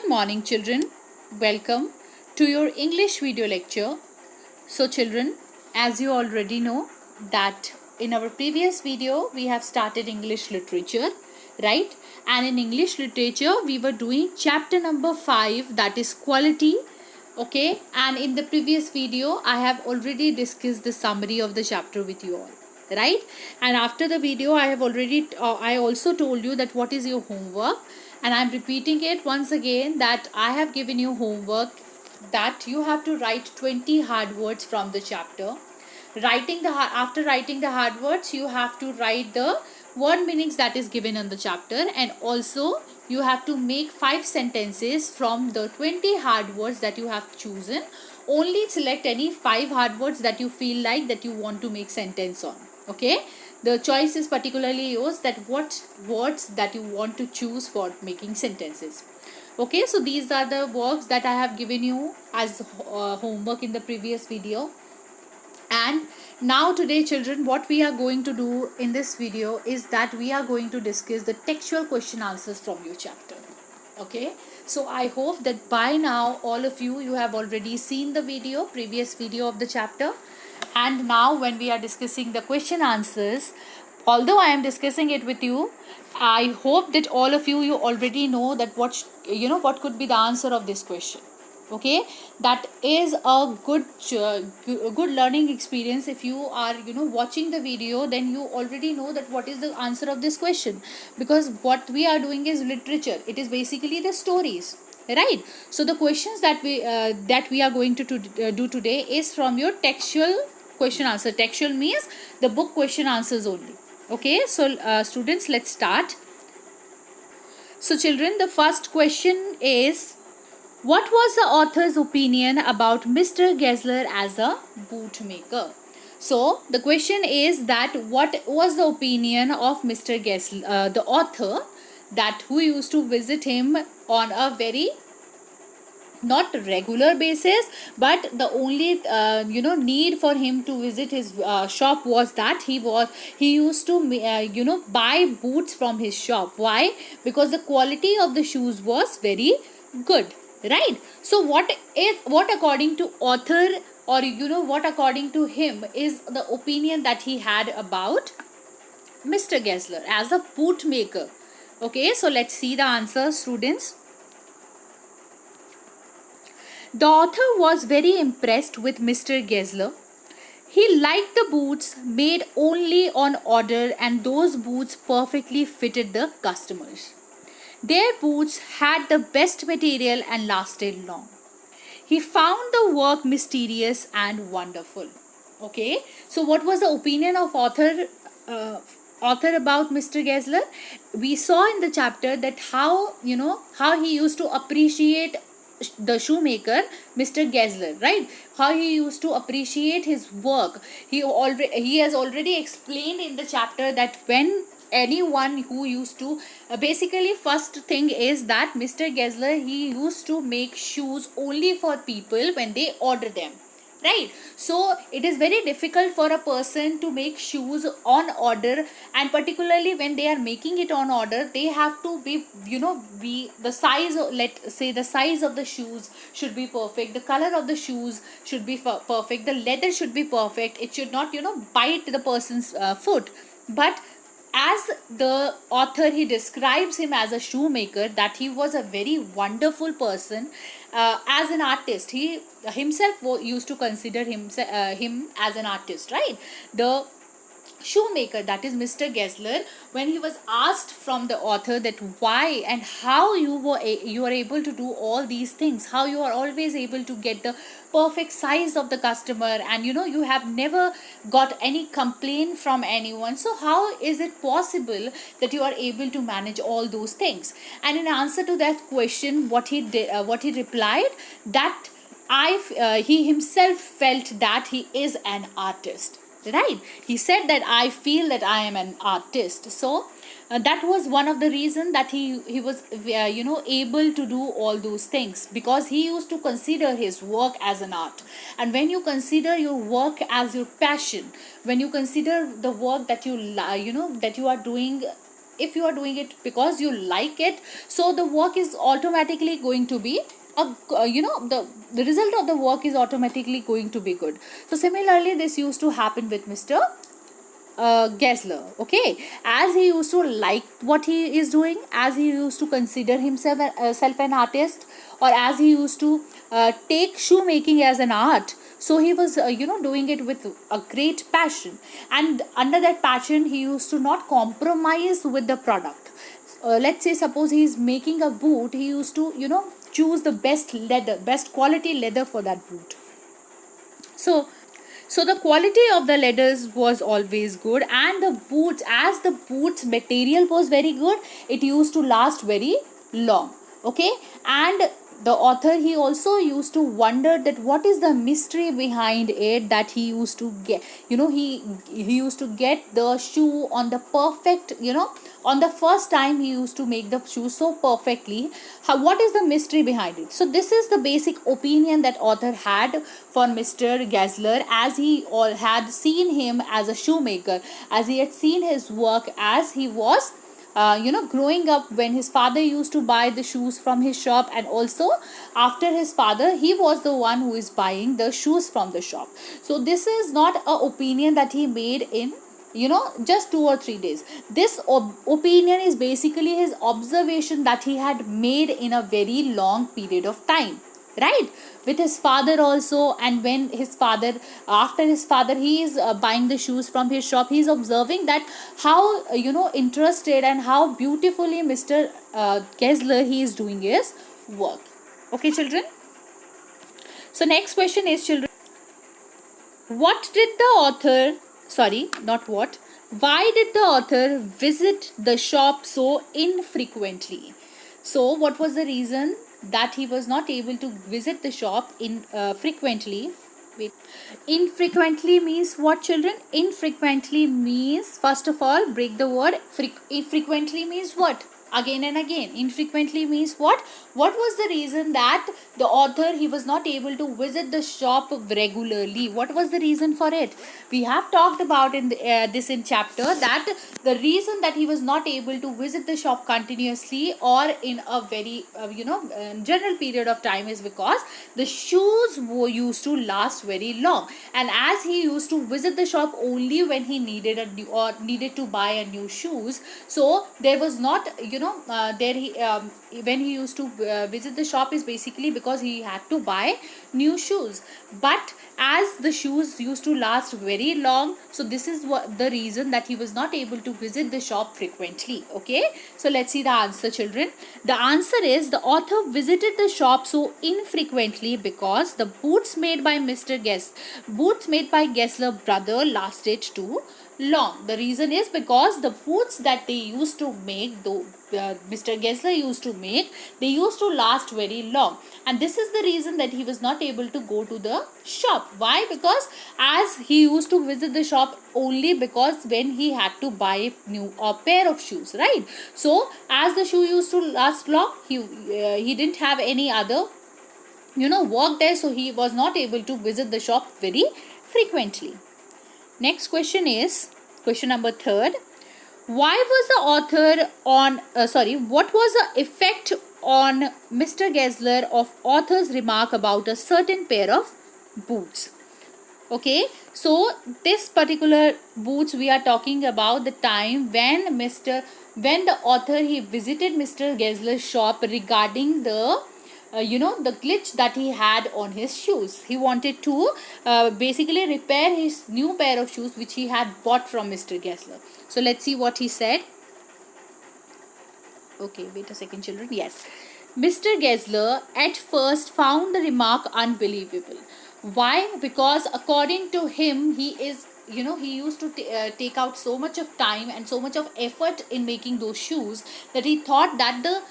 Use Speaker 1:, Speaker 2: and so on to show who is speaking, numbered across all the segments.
Speaker 1: morning, children. Welcome to your English video lecture. So children, as you already know that in our previous video we have started English literature, right? And in English literature we were doing chapter number 5, that is quality. Okay, and in the previous video I have already discussed the summary of the chapter with you all, right? And after the video I have already I also told you that what is your homework, and I'm repeating it once again that I have given you homework that you have to write 20 hard words from the chapter. After writing the hard words, you have to write the word meanings that is given in the chapter, and also you have to make 5 sentences from the 20 hard words that you have chosen. Only select any 5 hard words that you feel like that you want to make sentence on. Okay, the choice is particularly yours, that what words that you want to choose for making sentences. Okay, so these are the works that I have given you as homework in the previous video. And now today, children, what we are going to do in this video is that we are going to discuss the textual question answers from your chapter. Okay, so I hope that by now all of you have already seen the previous video of the chapter. And now when we are discussing the question answers, although I am discussing it with you, I hope that all of you already know that what could be the answer of this question. Okay, that is a good learning experience. If you are watching the video, then you already know that what is the answer of this question, because what we are doing is literature. It is basically the stories, right? So the questions that we are going to do today is from your textual question answer. Textual means the book question answers only. Okay, so students, let's start. So children, the first question is, what was the author's opinion about Mr. Gessler as a bootmaker? So the question is that what was the opinion of Mr. Gessler, the author, that who used to visit him on a very not regular basis, but the only need for him to visit his shop was that he used to buy boots from his shop. Why? Because the quality of the shoes was very good, right? So what according to author, or what according to him is the opinion that he had about Mr. Gessler as a bootmaker? Okay, so let's see the answer, students. The author was very impressed with Mr. Gessler. He liked the boots made only on order, and those boots perfectly fitted the customers. Their boots had the best material and lasted long. He found the work mysterious and wonderful. Okay, so what was the opinion of author about Mr. Gessler? We saw in the chapter that how he used to appreciate the shoemaker Mr. Gessler, right? How he used to appreciate his work. He has already explained in the chapter that when anyone who used to basically, first thing is that Mr. Gessler, he used to make shoes only for people when they order them, right? So it is very difficult for a person to make shoes on order, and particularly when they are making it on order, they have to be the size of, let's say, the size of the shoes should be perfect, the color of the shoes should be perfect, the leather should be perfect, it should not bite the person's foot. But as the author, he describes him as a shoemaker, that he was a very wonderful person. As an artist, he himself used to consider him as an artist, right? The shoemaker, that is Mr. Gessler, when he was asked from the author that why and how you are able to do all these things, how you are always able to get the perfect size of the customer, and you have never got any complaint from anyone, so how is it possible that you are able to manage all those things? And in answer to that question, what he replied, that he himself felt that he is an artist, right? He said that I feel that I am an artist. So that was one of the reasons that he was able to do all those things, because he used to consider his work as an art. And when you consider your work as your passion, when you consider the work that that you are doing if you are doing it because you like it, so the work is automatically going to be the result of the work is automatically going to be good. So similarly, this used to happen with Mr. Gessler. Okay, as he used to like what he is doing, as he used to consider himself self an artist, or as he used to take shoemaking as an art, so he was doing it with a great passion, and under that passion he used to not compromise with the product. Let's say suppose he is making a boot, he used to choose the best leather, best quality leather for that boot. So the quality of the leathers was always good, and the boots, as the boots material was very good, it used to last very long. Okay, and the author, he also used to wonder that what is the mystery behind it, that he used to get, he used to get the shoe on the perfect, on the first time he used to make the shoe so perfectly. What is the mystery behind it? So this is the basic opinion that author had for Mr. Gessler, as he all had seen him as a shoemaker, as he had seen his work as he was growing up, when his father used to buy the shoes from his shop, and also after his father, he was the one who is buying the shoes from the shop. So this is not a opinion that he made in just 2 or 3 days. This opinion is basically his observation that he had made in a very long period of time, right? With his father also, and when his father, after his father, he is buying the shoes from his shop, he is observing that how interested and how beautifully Mr. Gessler, he is doing his work. Okay, children. So next question is, children, what did the author, sorry, not what, why did the author visit the shop so infrequently? So what was the reason that he was not able to visit the shop in frequently? Wait. Infrequently means what, children? Infrequently means, first of all, break the word. Infrequently means what? Again and again. Infrequently means what? What was the reason that the author, he was not able to visit the shop regularly? What was the reason for it? We have talked about in this in chapter, that the reason that he was not able to visit the shop continuously or in a very general period of time is because the shoes were used to last very long, and as he used to visit the shop only when he needed a new, or needed to buy a new shoes, so there was not there he when he used to visit the shop is basically because he had to buy new shoes. But as the shoes used to last very long, so this is what the reason that he was not able to visit the shop frequently. Okay, so let's see the answer, children. The answer is, the author visited the shop so infrequently because the boots made by Gessler brother lasted too long. The reason is because the boots that they used to make, though Mr. Gessler used to make, they used to last very long, and this is the reason that he was not able to go to the shop. Why? Because as he used to visit the shop only because when he had to buy a pair of shoes, right? So as the shoe used to last long, he didn't have any other work there, so he was not able to visit the shop very frequently. Next question is question number 3. Why was the author on what was the effect on Mr. Gessler of author's remark about a certain pair of boots? Okay, so this particular boots, we are talking about the time when the author, he visited Mr. Gessler's shop regarding the the glitch that he had on his shoes. He wanted to basically repair his new pair of shoes which he had bought from Mr. Gessler. So let's see what he said. Okay, wait a second, children. Yes, Mr. Gessler at first found the remark unbelievable. Why? Because according to him, he used to take out so much of time and so much of effort in making those shoes, that he thought that the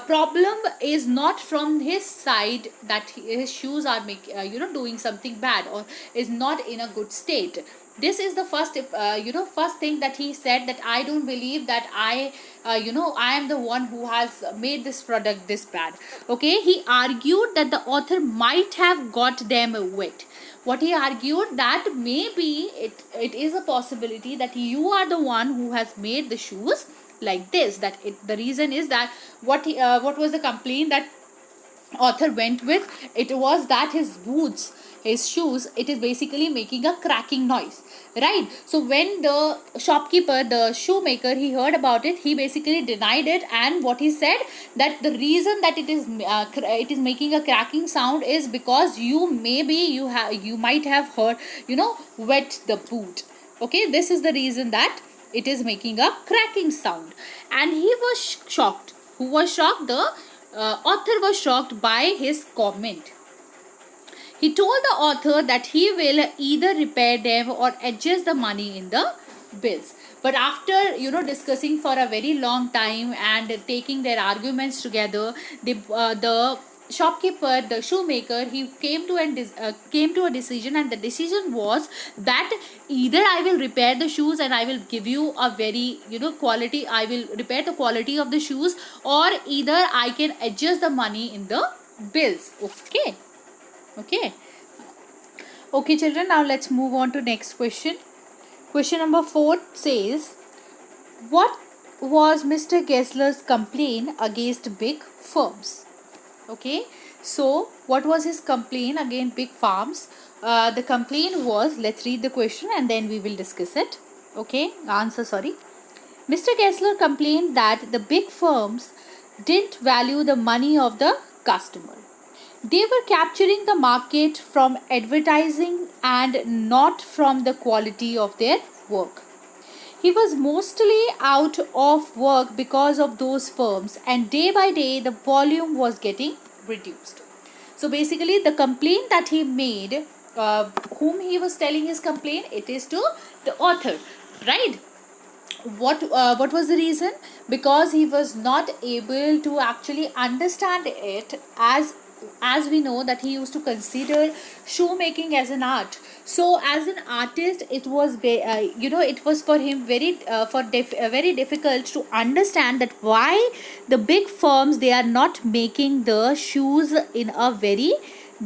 Speaker 1: problem is not from his side, that his shoes are doing something bad or is not in a good state. This is the first first thing that he said, that I don't believe that I am the one who has made this product this bad. Okay, he argued that the author might have got them wet. What he argued, that maybe it is a possibility that you are the one who has made the shoes like this, that the reason is that what was the complaint that author went with? It was that his boots, his shoes, it is basically making a cracking noise, right? So when the shopkeeper, the shoemaker, he heard about it, he basically denied it. And what he said, that the reason that it is making a cracking sound is because you might have heard, wet the boot. Okay, this is the reason that it is making a cracking sound. And he was shocked. Who was shocked? The author was shocked by his comment. He told the author that he will either repair them or adjust the money in the bills. But after discussing for a very long time and taking their arguments together, the shopkeeper, the shoemaker, he came to a decision, and the decision was that either I will repair the shoes and I will give you a very quality, I will repair the quality of the shoes, or either I can adjust the money in the bills. Okay children, now let's move on to next question. Question number 4 says, what was Mr. Gessler's complaint against big firms? Okay, so what was his complaint against big firms? The complaint was, let's read the question and then we will discuss it. Okay, answer, sorry. Mr. Gessler complained that the big firms didn't value the money of the customer. They were capturing the market from advertising and not from the quality of their work. He was mostly out of work because of those firms, and day by day the volume was getting reduced. So basically the complaint that he made, whom he was telling his complaint, it is to the author, right? What was the reason? Because he was not able to actually understand it, as we know that he used to consider shoemaking as an art. So as an artist, it was it was for him very difficult to understand that why the big firms, they are not making the shoes in a very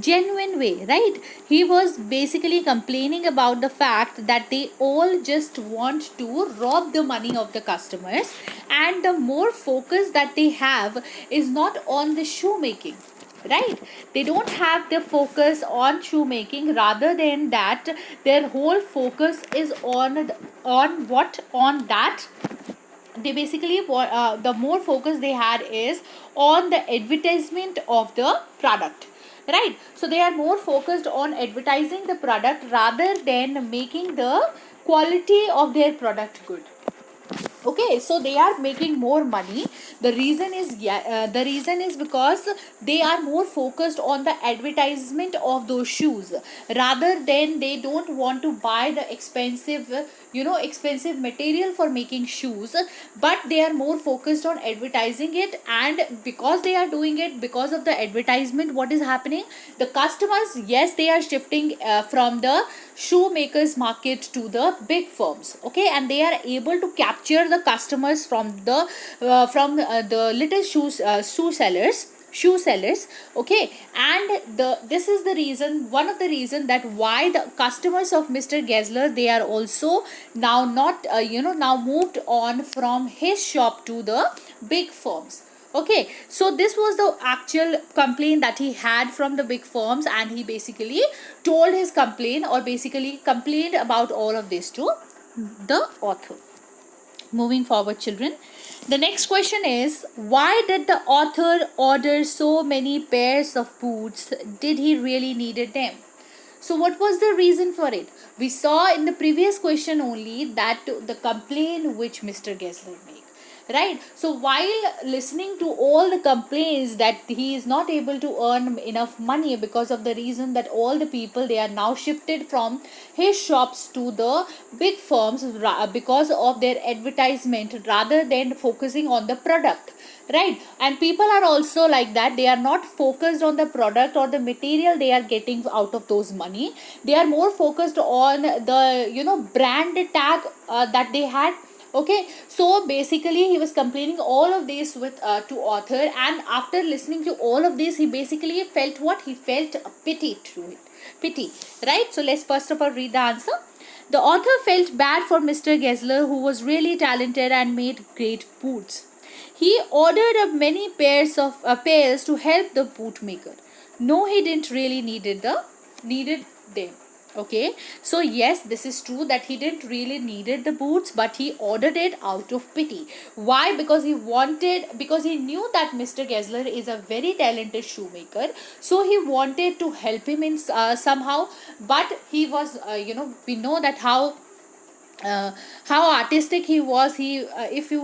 Speaker 1: genuine way, right? He was basically complaining about the fact that they all just want to rob the money of the customers, and the more focus that they have is not on the shoemaking, right? They don't have the focus on shoemaking, rather than that their whole focus is on that they basically the more focus they had is on the advertisement of the product, right? So they are more focused on advertising the product rather than making the quality of their product good. Okay, so they are making more money. The reason is because they are more focused on the advertisement of those shoes, rather than they don't want to buy the expensive material for making shoes, but they are more focused on advertising it. And because they are doing it because of the advertisement, what is happening? The customers, yes, they are shifting from the shoemakers market to the big firms. Okay, and they are able to capture the customers from the little shoe sellers. Okay, and this is the reason, one of the reason, that why the customers of Mr. Gessler, they are also now not now moved on from his shop to the big firms. Okay, so this was the actual complaint that he had from the big firms, and he basically told his complaint, or basically complained about all of this to the author. Moving forward, children, the next question is, why did the author order so many pairs of boots? Did he really needed them? So what was the reason for it? We saw in the previous question only that the complaint which Mr. Gessler made, right? So while listening to all the complaints that he is not able to earn enough money because of the reason that all the people, they are now shifted from his shops to the big firms because of their advertisement rather than focusing on the product, right? And people are also like that, they are not focused on the product or the material they are getting out of those money. They are more focused on the brand tag that they had. Okay, so basically he was complaining all of this with to author, and after listening to all of this, he basically felt what? He felt a pity to it. Pity, right? So let's first of all read the answer. The author felt bad for Mr. Gessler, who was really talented and made great boots. He ordered many pairs to help the bootmaker. No, he didn't really needed them. Okay, so yes, this is true that he didn't really needed the boots, but he ordered it out of pity. Why? Because he knew that Mr. Gessler is a very talented shoemaker, so he wanted to help him in somehow. But he was we know that how artistic he was. If he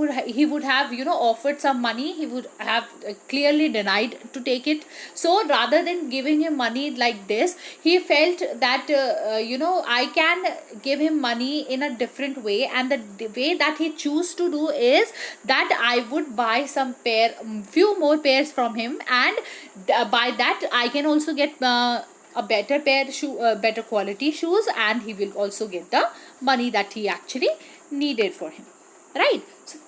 Speaker 1: would have offered some money, he would have clearly denied to take it. So rather than giving him money like this, he felt that I can give him money in a different way, and the way that he chose to do is that I would buy few more pairs from him, and by that I can also get a better quality shoes, and he will also get the money that he actually needed for him, right? So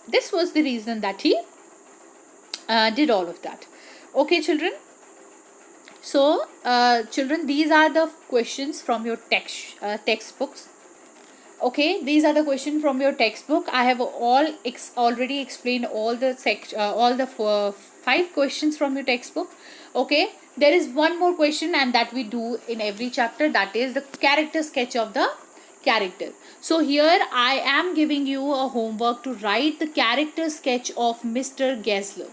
Speaker 1: this was the reason that he did all of that. Okay, children. So children, these are the questions from your textbooks. Okay, these are the questions from your textbook. I have already explained all the 5 questions from your textbook. Okay, there is one more question, and that we do in every chapter, that is the character sketch of the character. So here I am giving you a homework to write the character sketch of Mr. Gessler.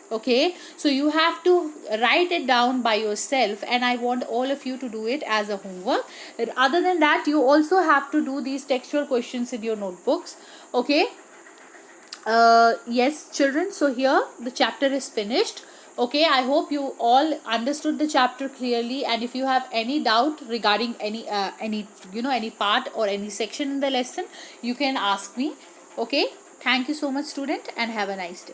Speaker 1: Okay, so you have to write it down by yourself, and I want all of you to do it as a homework. Other than that, you also have to do these textual questions in your notebooks. Okay, yes, children, so here the chapter is finished. Okay, I hope you all understood the chapter clearly, and if you have any doubt regarding any part or any section in the lesson, you can ask me. Okay, thank you so much, student, and have a nice day.